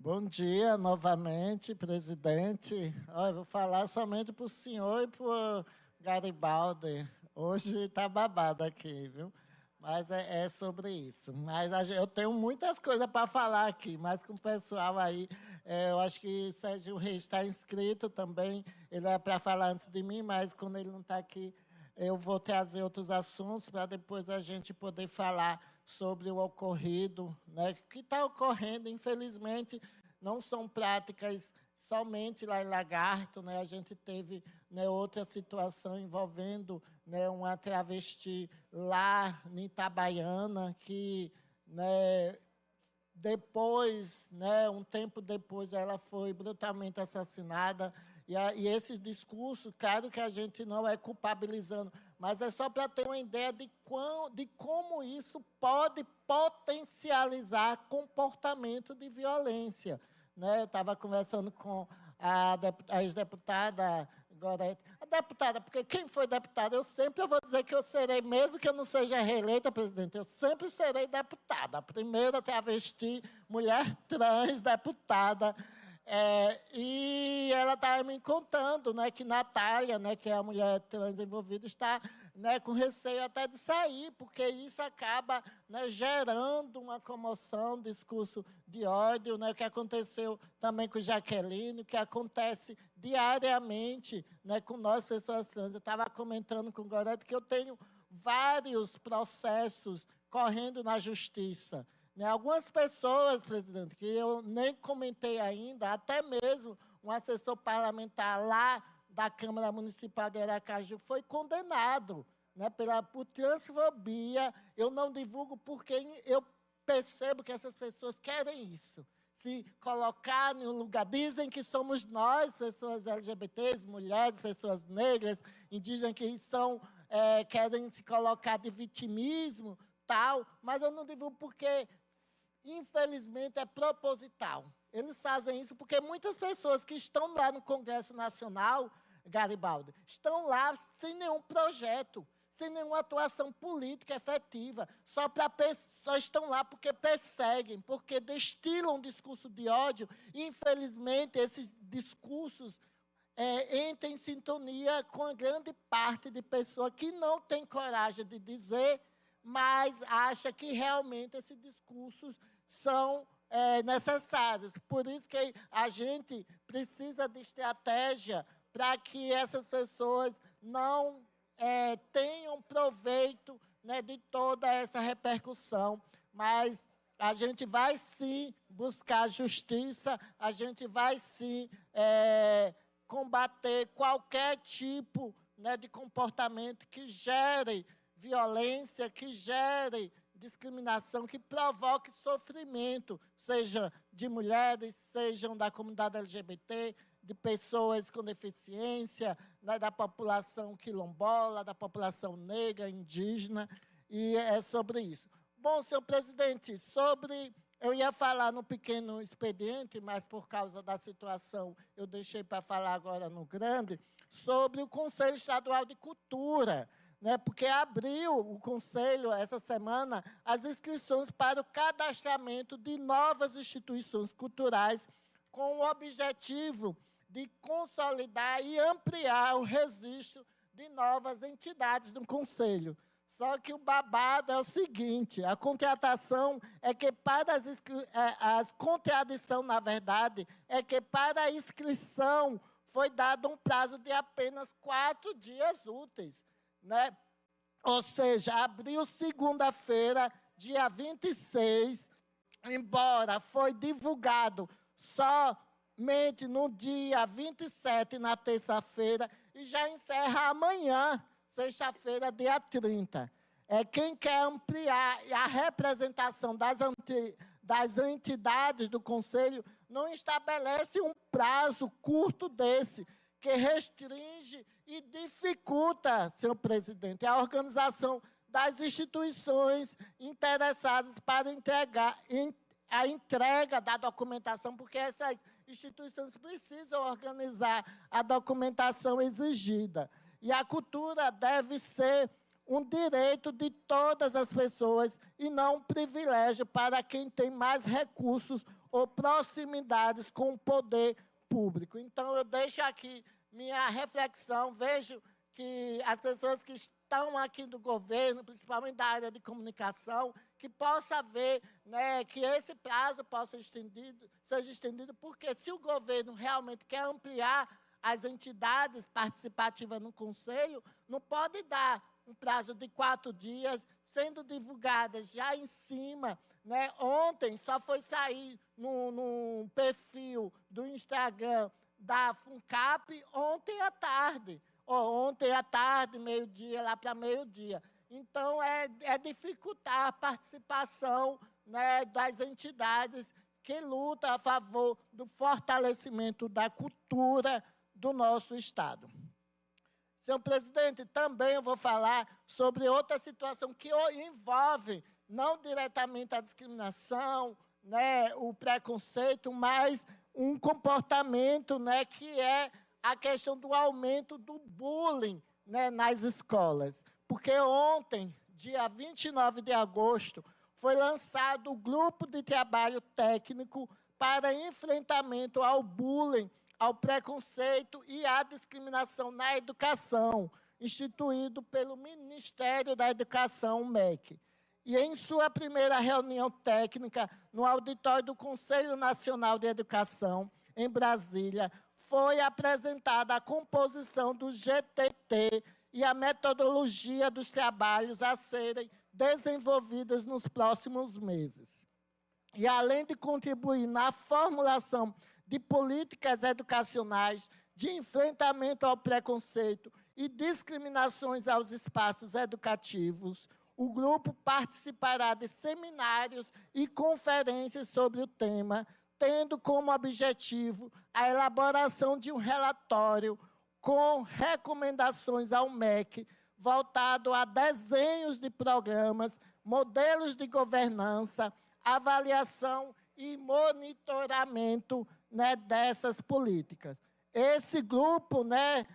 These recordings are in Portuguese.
Bom dia novamente, presidente. Eu vou falar somente para o senhor e para o Garibaldi. Hoje está babado aqui, viu? Mas é sobre isso. Mas eu tenho muitas coisas para falar aqui, mas com o pessoal aí, eu acho que o Sérgio Reis está inscrito também. Ele é para falar antes de mim, mas quando ele não está aqui, eu vou trazer outros assuntos para depois a gente poder falar sobre o ocorrido, né? Que está ocorrendo, infelizmente, não são práticas somente lá em Lagarto, né? A gente teve, né, outra situação envolvendo, né, uma travesti lá em Itabaiana, que, né, depois, né, um tempo depois, ela foi brutalmente assassinada. E esse discurso, claro que a gente não é culpabilizando, mas é só para ter uma ideia de como isso pode potencializar comportamento de violência. Né? Eu estava conversando com a ex-deputada Gorete. A deputada, porque quem foi deputada, eu vou dizer que eu serei, mesmo que eu não seja reeleita, presidente, eu sempre serei deputada. A primeira travesti, mulher trans, deputada. E ela estava me contando, né, que Natália, né, que é a mulher trans envolvida, está, né, com receio até de sair, porque isso acaba, né, gerando uma comoção, um discurso de ódio, né, que aconteceu também com Jaqueline, que acontece diariamente, né, com nós, pessoas trans. Eu estava comentando com o Gorete que eu tenho vários processos correndo na justiça. Né, algumas pessoas, presidente, que eu nem comentei ainda, até mesmo um assessor parlamentar lá da Câmara Municipal de Aracaju foi condenado, né, por transfobia. Eu não divulgo porque eu percebo que essas pessoas querem isso. Se colocar em um lugar, dizem que somos nós, pessoas LGBTs, mulheres, pessoas negras, indígenas, que querem se colocar de vitimismo, tal, mas eu não divulgo porque, infelizmente, é proposital. Eles fazem isso porque muitas pessoas que estão lá no Congresso Nacional, Garibaldi, estão lá sem nenhum projeto, sem nenhuma atuação política efetiva, só estão lá porque perseguem, porque destilam um discurso de ódio, e, infelizmente, esses discursos entram em sintonia com a grande parte de pessoas que não tem coragem de dizer, mas acha que realmente esses discursos são necessários. Por isso que a gente precisa de estratégia para que essas pessoas não tenham proveito, né, de toda essa repercussão. Mas a gente vai, sim, buscar justiça, a gente vai, sim, combater qualquer tipo, né, de comportamento que gere violência, que gere discriminação, que provoque sofrimento, seja de mulheres, sejam da comunidade LGBT, de pessoas com deficiência, né, da população quilombola, da população negra, indígena, e é sobre isso. Bom, senhor presidente, eu ia falar no pequeno expediente, mas por causa da situação eu deixei para falar agora no grande, sobre o Conselho Estadual de Cultura, né, porque abriu o Conselho, essa semana, as inscrições para o cadastramento de novas instituições culturais com o objetivo de consolidar e ampliar o registro de novas entidades do Conselho. Só que o babado é o seguinte, a contratação é que para a contradição, na verdade, é que para a inscrição foi dado um prazo de apenas 4 dias úteis. Né? Ou seja, abriu segunda-feira, dia 26, embora foi divulgado somente no dia 27, na terça-feira, e já encerra amanhã, sexta-feira, dia 30. Quem quer ampliar a representação das entidades do Conselho não estabelece um prazo curto desse, que restringe e dificulta, senhor presidente, a organização das instituições interessadas para a entrega da documentação, porque essas instituições precisam organizar a documentação exigida. E a cultura deve ser um direito de todas as pessoas e não um privilégio para quem tem mais recursos ou proximidades com o poder público. Então, eu deixo aqui minha reflexão, vejo que as pessoas que estão aqui do governo, principalmente da área de comunicação, que possa haver, né, que esse prazo possa seja estendido, porque se o governo realmente quer ampliar as entidades participativas no Conselho, não pode dar um prazo de 4 dias, sendo divulgadas já em cima. Né? Ontem só foi sair no perfil do Instagram da FUNCAP ontem à tarde. Ontem à tarde, meio-dia, lá para meio-dia. Então, é dificultar a participação, né, das entidades que lutam a favor do fortalecimento da cultura do nosso Estado. Senhor presidente, também eu vou falar sobre outra situação que envolve não diretamente a discriminação, né, o preconceito, mas um comportamento, né, que é a questão do aumento do bullying, né, nas escolas. Porque ontem, dia 29 de agosto, foi lançado o Grupo de Trabalho Técnico para enfrentamento ao bullying, ao preconceito e à discriminação na educação, instituído pelo Ministério da Educação, o MEC. E em sua primeira reunião técnica, no auditório do Conselho Nacional de Educação, em Brasília, foi apresentada a composição do GTT e a metodologia dos trabalhos a serem desenvolvidos nos próximos meses. E, além de contribuir na formulação de políticas educacionais de enfrentamento ao preconceito e discriminações aos espaços educativos, o grupo participará de seminários e conferências sobre o tema, tendo como objetivo a elaboração de um relatório com recomendações ao MEC, voltado a desenhos de programas, modelos de governança, avaliação e monitoramento, né, dessas políticas. Esse grupo, né,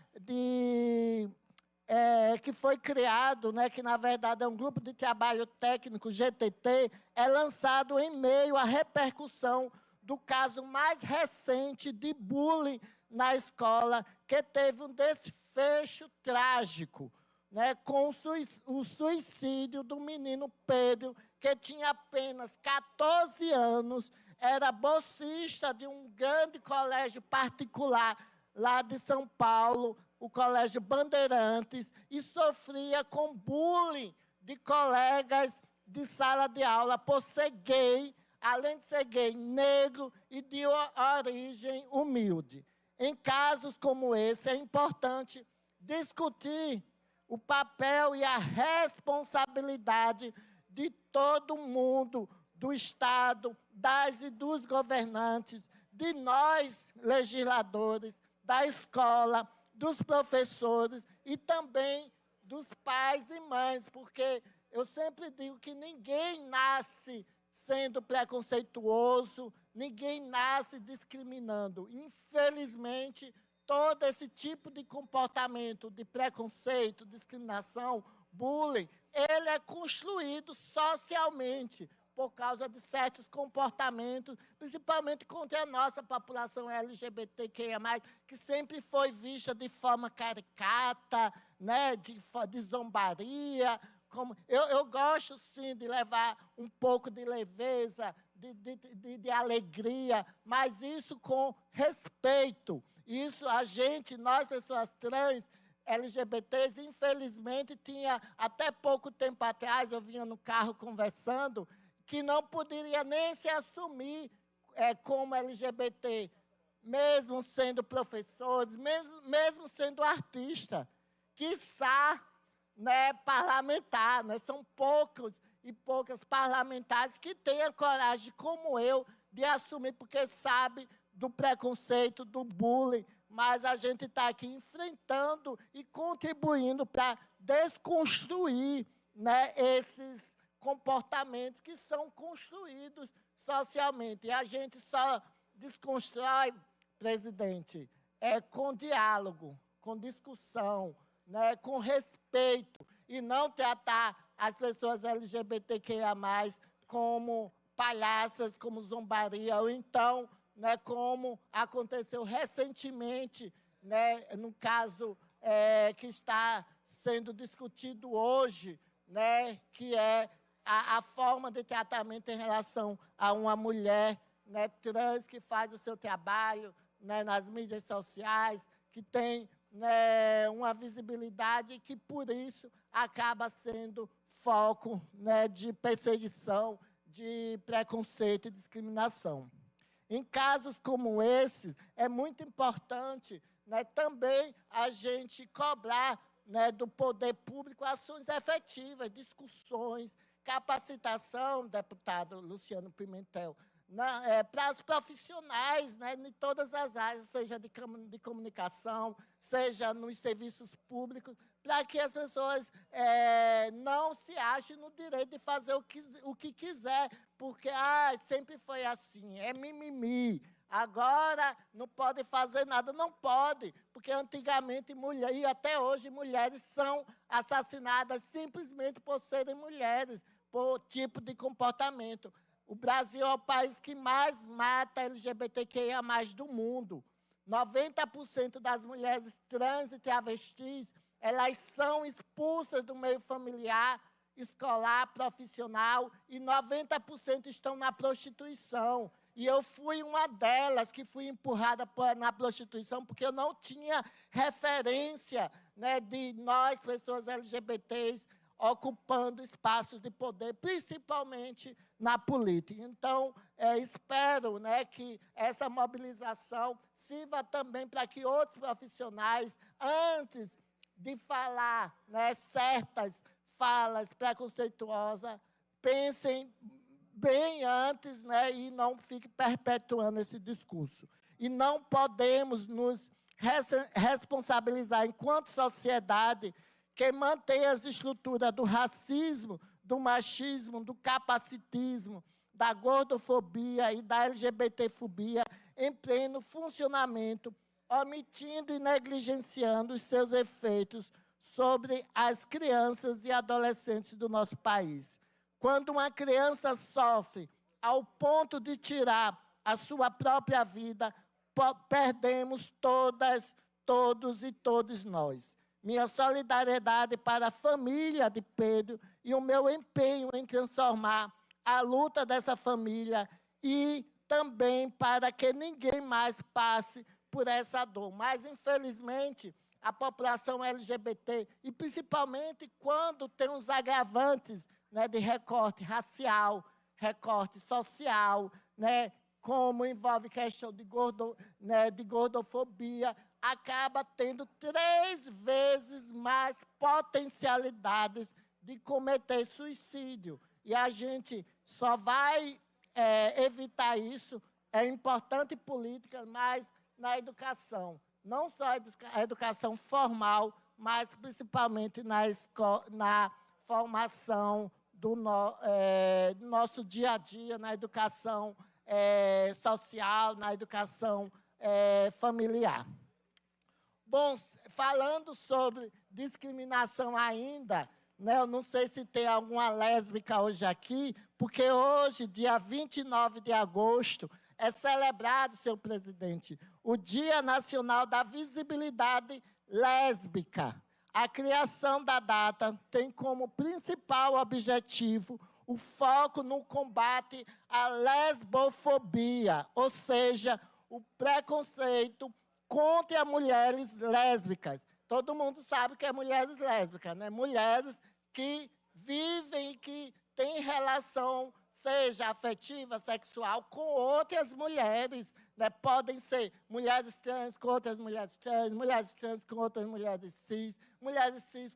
que foi criado, né, que na verdade é um grupo de trabalho técnico, GTT, é lançado em meio à repercussão do caso mais recente de bullying na escola, que teve um desfecho trágico, né, com o suicídio do menino Pedro, que tinha apenas 14 anos, era bolsista de um grande colégio particular lá de São Paulo, o Colégio Bandeirantes, e sofria com bullying de colegas de sala de aula por ser gay, além de ser gay, negro e de origem humilde. Em casos como esse, é importante discutir o papel e a responsabilidade de todo mundo, do Estado, das e dos governantes, de nós, legisladores, da escola, dos professores e também dos pais e mães, porque eu sempre digo que ninguém nasce sendo preconceituoso, ninguém nasce discriminando. Infelizmente, todo esse tipo de comportamento de preconceito, discriminação, bullying, ele é construído socialmente por causa de certos comportamentos, principalmente contra a nossa população LGBTQIA+, que sempre foi vista de forma caricata, né, de zombaria. Eu gosto, sim, de levar um pouco de leveza, de alegria, mas isso com respeito. Isso nós, pessoas trans, LGBTs, infelizmente, tinha até pouco tempo atrás, eu vinha no carro conversando, que não poderia nem se assumir como LGBT, mesmo sendo professores, mesmo sendo artista, quiçá, né, parlamentar, né? São poucos e poucas parlamentares que têm a coragem, como eu, de assumir, porque sabe do preconceito, do bullying, mas a gente está aqui enfrentando e contribuindo para desconstruir, né, esses comportamentos que são construídos socialmente. E a gente só desconstrói, presidente, com diálogo, com discussão, né, com respeito, e não tratar as pessoas LGBTQIA+, como palhaças como zombaria, ou então, né, como aconteceu recentemente, né, no caso que está sendo discutido hoje, né, que é a forma de tratamento em relação a uma mulher, né, trans que faz o seu trabalho, né, nas mídias sociais, que tem, né, uma visibilidade e que, por isso, acaba sendo foco, né, de perseguição, de preconceito e discriminação. Em casos como esses, é muito importante, né, também a gente cobrar, né, do poder público ações efetivas, discussões, capacitação, deputado Luciano Pimentel, para os profissionais, né, em todas as áreas, seja de comunicação, seja nos serviços públicos, para que as pessoas não se achem no direito de fazer o que quiser, porque sempre foi assim, é mimimi. Agora não pode fazer nada, não pode, porque antigamente mulher, e até hoje mulheres são assassinadas simplesmente por serem mulheres, por tipo de comportamento. O Brasil é o país que mais mata LGBTQIA+ do mundo. 90% das mulheres trans e travestis, elas são expulsas do meio familiar, escolar, profissional, e 90% estão na prostituição. E eu fui uma delas que fui empurrada na prostituição, porque eu não tinha referência, né, de nós, pessoas LGBTs, ocupando espaços de poder, principalmente na política. Então, espero, né, que essa mobilização sirva também para que outros profissionais, antes de falar, né, certas falas preconceituosas, pensem bem antes, né, e não fiquem perpetuando esse discurso. E não podemos nos responsabilizar, enquanto sociedade, que mantém as estruturas do racismo, do machismo, do capacitismo, da gordofobia e da LGBTfobia em pleno funcionamento, omitindo e negligenciando os seus efeitos sobre as crianças e adolescentes do nosso país. Quando uma criança sofre ao ponto de tirar a sua própria vida, perdemos todas, todos e todos nós. Minha solidariedade para a família de Pedro e o meu empenho em transformar a luta dessa família e também para que ninguém mais passe por essa dor. Mas, infelizmente, a população LGBT, e principalmente quando tem os agravantes, né, de recorte racial, recorte social, né, como envolve questão de gordofobia, acaba tendo 3 vezes mais potencialidades de cometer suicídio. E a gente só vai evitar isso, é importante política, mas na educação. Não só a educação formal, mas principalmente na formação do nosso dia a dia, na educação social, na educação familiar. Bom, falando sobre discriminação ainda, né, eu não sei se tem alguma lésbica hoje aqui, porque hoje, dia 29 de agosto, é celebrado, senhor presidente, o Dia Nacional da Visibilidade Lésbica. A criação da data tem como principal objetivo o foco no combate à lesbofobia, ou seja, o preconceito contra mulheres lésbicas. Todo mundo sabe que é mulheres lésbicas, né? Mulheres que vivem, que têm relação, seja afetiva, sexual, com outras mulheres, né? Podem ser mulheres trans com outras mulheres trans com outras mulheres cis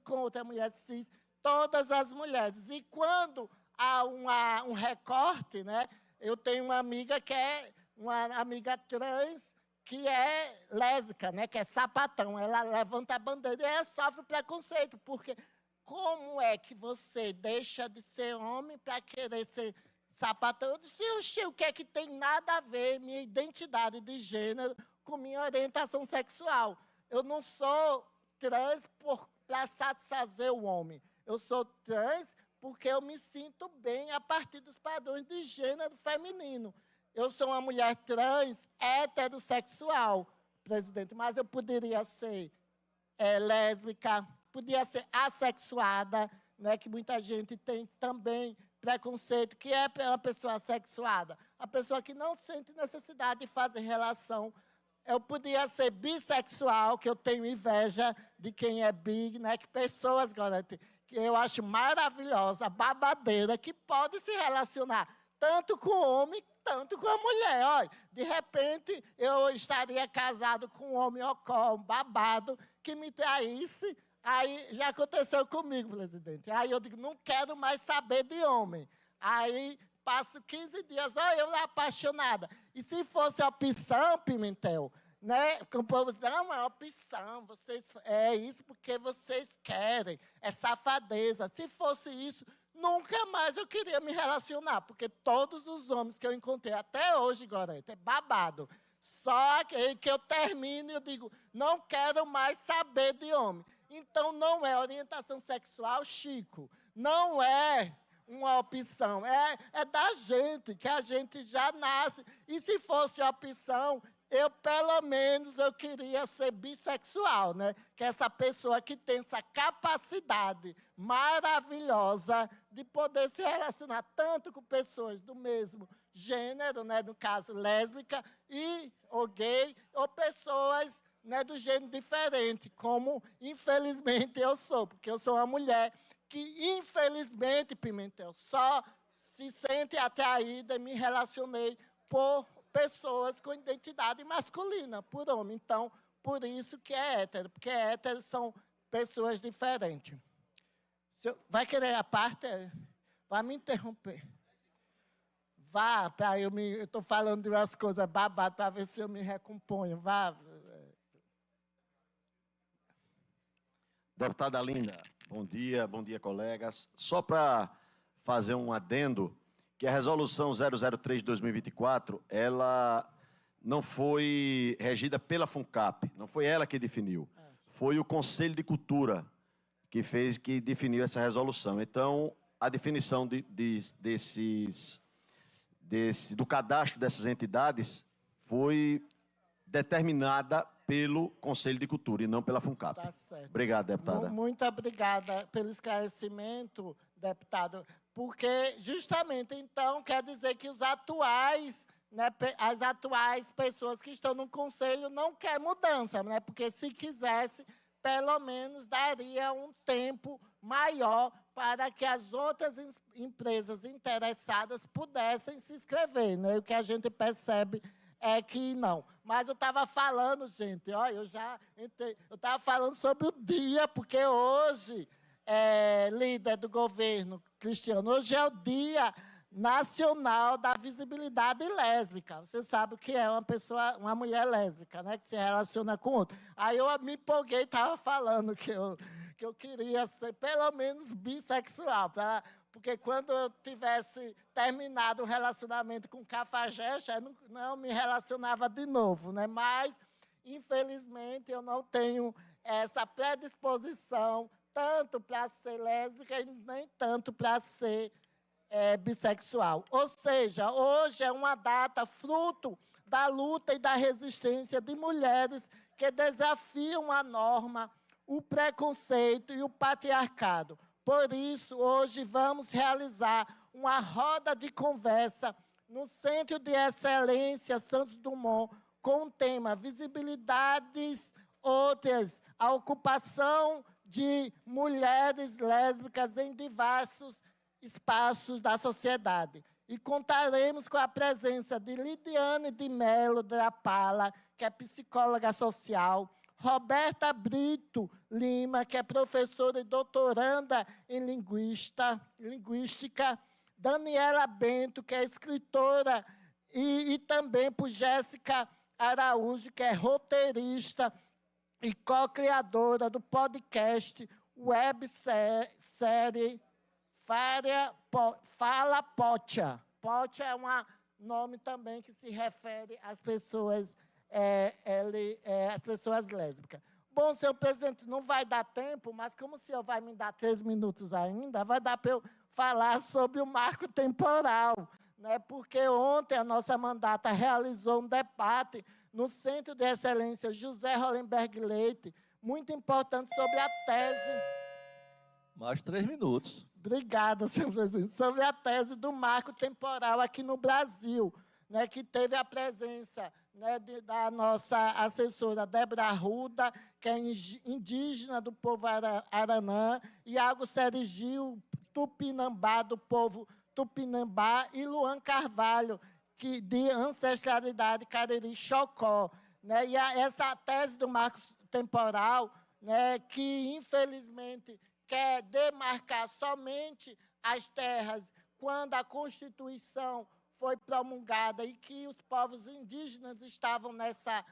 com outras mulheres cis, todas as mulheres. E quando há um recorte, né? Eu tenho uma amiga que é uma amiga trans, que é lésbica, né, que é sapatão. Ela levanta a bandeira e ela sofre preconceito, porque como é que você deixa de ser homem para querer ser sapatão? Eu disse, oxi, o que é que tem nada a ver minha identidade de gênero com minha orientação sexual? Eu não sou trans para satisfazer o homem. Eu sou trans porque eu me sinto bem a partir dos padrões de gênero feminino. Eu sou uma mulher trans, heterossexual, presidente, mas eu poderia ser lésbica, podia ser assexuada, né, que muita gente tem também preconceito, que é uma pessoa assexuada, a pessoa que não sente necessidade de fazer relação. Eu podia ser bissexual, que eu tenho inveja de quem é bi, né, que pessoas, agora, que eu acho maravilhosa, babadeira, que pode se relacionar tanto com o homem, tanto com a mulher. Olha, de repente, eu estaria casado com um homem ocó, um babado, que me traísse. Aí, já aconteceu comigo, presidente. Aí eu digo, não quero mais saber de homem. Aí, passo 15 dias, olha, eu lá apaixonada. E se fosse opção, Pimentel, né? O povo diz, não, é opção, vocês, é isso porque vocês querem, é safadeza. Se fosse isso, nunca mais eu queria me relacionar, porque todos os homens que eu encontrei até hoje, Gorete, é babado. Só que eu termino e eu digo, não quero mais saber de homem. Então, não é orientação sexual, Chico. Não é uma opção. É da gente, que a gente já nasce. E se fosse opção, pelo menos, eu queria ser bissexual, né? Que é essa pessoa que tem essa capacidade maravilhosa de poder se relacionar tanto com pessoas do mesmo gênero, né? No caso, lésbica, ou gay, ou pessoas, né, do gênero diferente, como, infelizmente, eu sou, porque eu sou uma mulher que, infelizmente, Pimentel, só se sente atraída e me relacionei por pessoas com identidade masculina, por homem. Então, por isso que é hétero, porque héteros são pessoas diferentes. Vai querer a parte? Vai me interromper. Vá, para eu estou falando de umas coisas babadas para ver se eu me recomponho. Vá. Deputada Linda, bom dia, colegas. Só para fazer um adendo, que a resolução 003 de 2024, ela não foi regida pela FUNCAP, não foi ela que definiu, foi o Conselho de Cultura que definiu essa resolução. Então, a definição do cadastro dessas entidades foi determinada pelo Conselho de Cultura e não pela FUNCAP. Tá certo. Obrigado, deputada. Muito obrigada pelo esclarecimento, deputado, porque justamente, então, quer dizer que os atuais, né, as atuais pessoas que estão no Conselho não querem mudança, né, porque se quisesse, pelo menos daria um tempo maior para que as outras empresas interessadas pudessem se inscrever, né, o que a gente percebe é que não. Mas eu estava falando, gente, ó, eu estava falando sobre o dia, porque hoje, líder do governo, Cristiano, hoje é o Dia Nacional da Visibilidade Lésbica. Você sabe o que é uma mulher lésbica, né, que se relaciona com outro. Aí eu me empolguei e estava falando que eu queria ser pelo menos bissexual, porque quando eu tivesse terminado um relacionamento com Cafajeste, eu não me relacionava de novo, né? Mas, infelizmente, eu não tenho essa predisposição tanto para ser lésbica e nem tanto para ser bissexual. Ou seja, hoje é uma data fruto da luta e da resistência de mulheres que desafiam a norma, o preconceito e o patriarcado. Por isso, hoje vamos realizar uma roda de conversa no Centro de Excelência Santos Dumont com o tema Visibilidades Outras, a ocupação de mulheres lésbicas em diversos espaços da sociedade. E contaremos com a presença de Lidiane de Mello Drapala, que é psicóloga social, Roberta Brito Lima, que é professora e doutoranda em linguística, Daniela Bento, que é escritora, e também por Jéssica Araújo, que é roteirista e co-criadora do podcast websérie Fala Pocha. Pocha é um nome também que se refere às pessoas as pessoas lésbicas. Bom, senhor presidente, não vai dar tempo, mas como o senhor vai me dar 3 minutos ainda, vai dar para eu falar sobre o marco temporal, né? Porque ontem a nossa mandata realizou um debate no Centro de Excelência José Hollenberg Leite, muito importante sobre a tese. Mais 3 minutos. Obrigada, senhor presidente. Sobre a tese do marco temporal aqui no Brasil, né, que teve a presença, né, da nossa assessora Débora Arruda, que é indígena do povo Aranã, Iago Serigio Tupinambá, do povo Tupinambá, e Luan Carvalho, que, de ancestralidade Cariri-Xocó. Né, e essa tese do marco temporal, né, que, infelizmente, quer demarcar somente as terras quando a Constituição foi promulgada e que os povos indígenas estavam nessa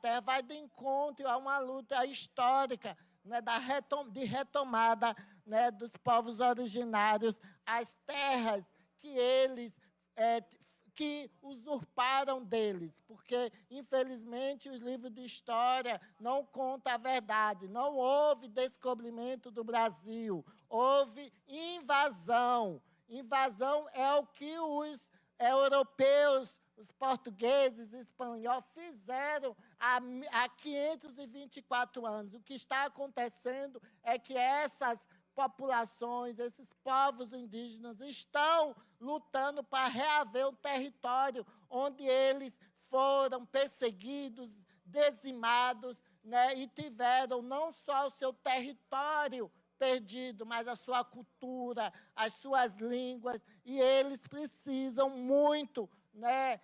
terra, vai de encontro a uma luta histórica, né, de retomada, né, dos povos originários, as terras que eles que usurparam deles, porque, infelizmente, os livros de história não contam a verdade. Não houve descobrimento do Brasil, houve invasão. Invasão é o que os europeus, os portugueses, espanhóis fizeram há 524 anos. O que está acontecendo é que essas populações, esses povos indígenas estão lutando para reaver um território onde eles foram perseguidos, dizimados, né, e tiveram não só o seu território perdido, mas a sua cultura, as suas línguas, e eles precisam muito, né,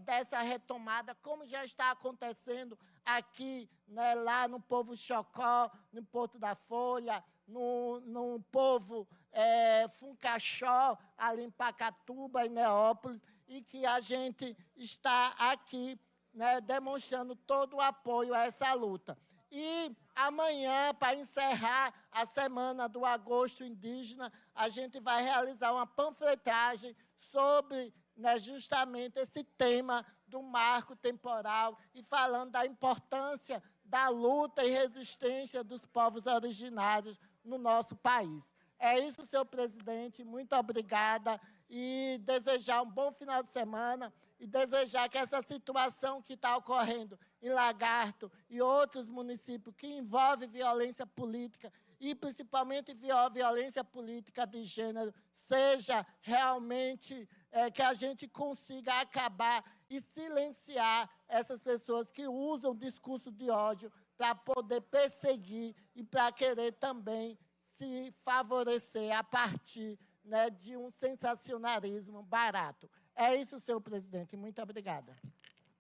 dessa retomada, como já está acontecendo aqui, né, lá no povo Xocó, no Porto da Folha, no povo Funcaxó, ali em Pacatuba, em Neópolis, e que a gente está aqui, né, demonstrando todo o apoio a essa luta. E amanhã, para encerrar a semana do Agosto Indígena, a gente vai realizar uma panfletagem sobre, né, justamente esse tema do marco temporal e falando da importância da luta e resistência dos povos originários no nosso país. É isso, senhor presidente. Muito obrigada e desejar um bom final de semana e desejar que essa situação que está ocorrendo em Lagarto e outros municípios que envolve violência política e principalmente violência política de gênero seja realmente que a gente consiga acabar e silenciar essas pessoas que usam o discurso de ódio para poder perseguir e para querer também se favorecer a partir, né, de um sensacionalismo barato. É isso, senhor presidente. Muito obrigada.